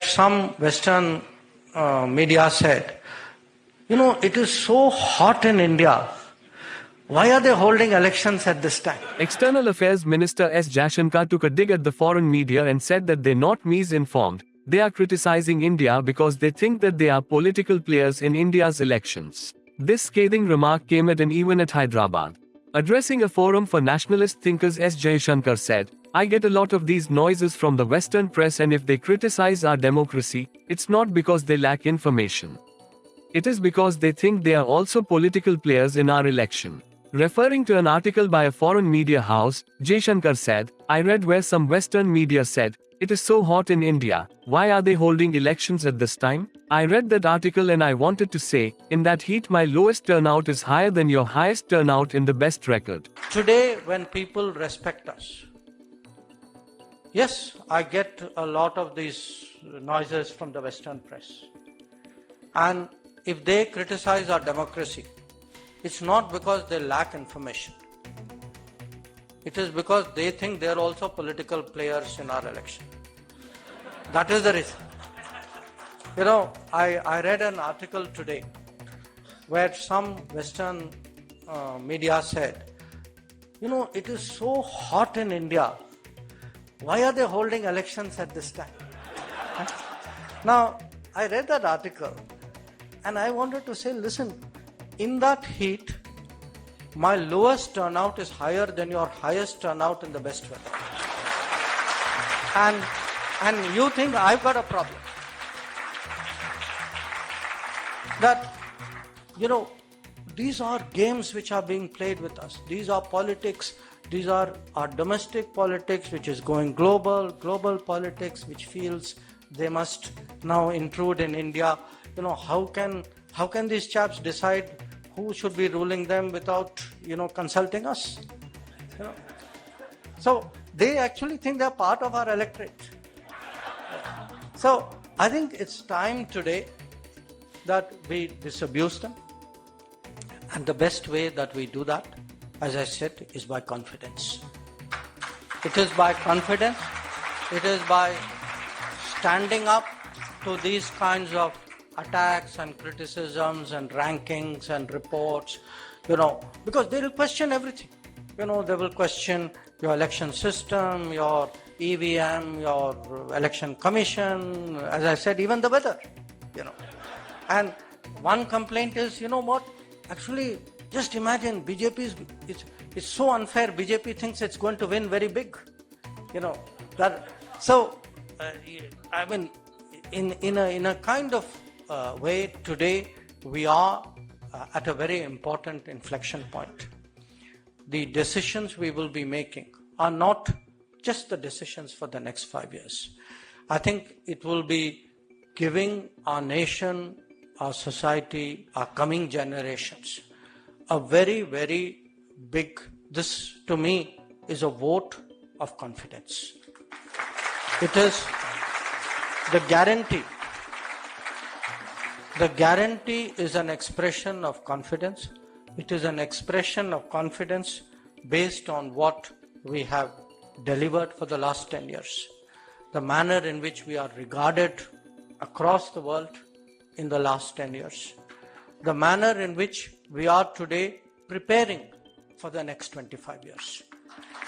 some Western media said, it is so hot in India. Why are they holding elections at this time? External Affairs Minister S Jaishankar took a dig at the foreign media and said that they're not misinformed. They are criticizing India because they think that they are political players in India's elections. This scathing remark came at an event at Hyderabad. Addressing a forum for nationalist thinkers, S Jaishankar said, "I get a lot of these noises from the Western press, and if they criticize our democracy, it's not because they lack information. It is because they think they are also political players in our election." Referring to an article by a foreign media house, Jaishankar said, "I read where some Western media said, it is so hot in India, why are they holding elections at this time? I read that article and I wanted to say, in that heat my lowest turnout is higher than your highest turnout in the best record." Today, when people respect us, yes, I get a lot of these noises from the Western press. And if they criticize our democracy, it's not because they lack information. It is because they think they are also political players in our election. That is the reason. I read an article today where some Western media said, it is so hot in India. Why are they holding elections at this time? Now, I read that article and I wanted to say, listen, in that heat, my lowest turnout is higher than your highest turnout in the best weather. And you think I've got a problem. That, these are games which are being played with us. These are politics. These are our domestic politics, which is going global politics, which feels they must now intrude in India. How can these chaps decide who should be ruling them without, consulting us? So they actually think they're part of our electorate. So I think it's time today that we disabuse them. And the best way that we do that, as I said, is by confidence. It is by confidence. It is by standing up to these kinds of attacks and criticisms and rankings and reports, because they will question everything. They will question your election system, your EVM, your election commission, as I said, even the weather, And one complaint is, actually, just imagine BJP it's so unfair. BJP thinks it's going to win very big, in a kind of way, today we are at a very important inflection point. The decisions we will be making are not just the decisions for the next 5 years. I think it will be giving our nation, our society, our coming generations a very, very big, this to me is a vote of confidence. It is the guarantee. The guarantee is an expression of confidence. It is an expression of confidence based on what we have delivered for the last 10 years. The manner in which we are regarded across the world in the last 10 years. The manner in which we are today preparing for the next 25 years.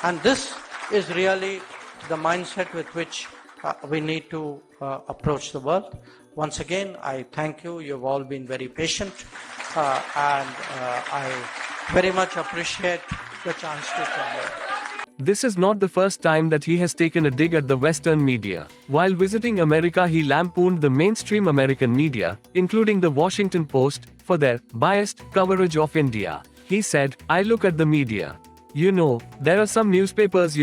And this is really the mindset with which we need to approach the world. Once again, I thank you. You've all been very patient, and I very much appreciate the chance to come here. This is not the first time that he has taken a dig at the Western media. While visiting America, he lampooned the mainstream American media, including the Washington Post, for their biased coverage of India. He said, "I look at the media. There are some newspapers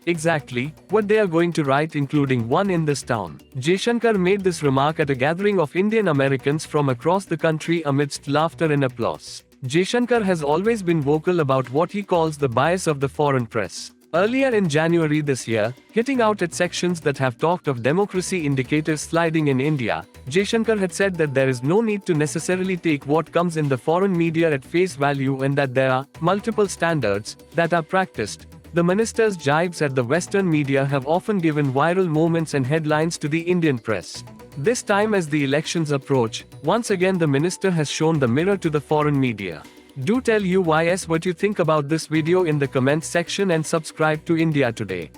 exactly what they are going to write, including one in this town." Jaishankar made this remark at a gathering of Indian Americans from across the country amidst laughter and applause. Jaishankar has always been vocal about what he calls the bias of the foreign press. Earlier in January this year, hitting out at sections that have talked of democracy indicators sliding in India, Jaishankar had said that there is no need to necessarily take what comes in the foreign media at face value and that there are multiple standards that are practiced. The minister's jibes at the Western media have often given viral moments and headlines to the Indian press. This time as the elections approach, once again the minister has shown the mirror to the foreign media. Do tell us what you think about this video in the comments section and subscribe to India Today.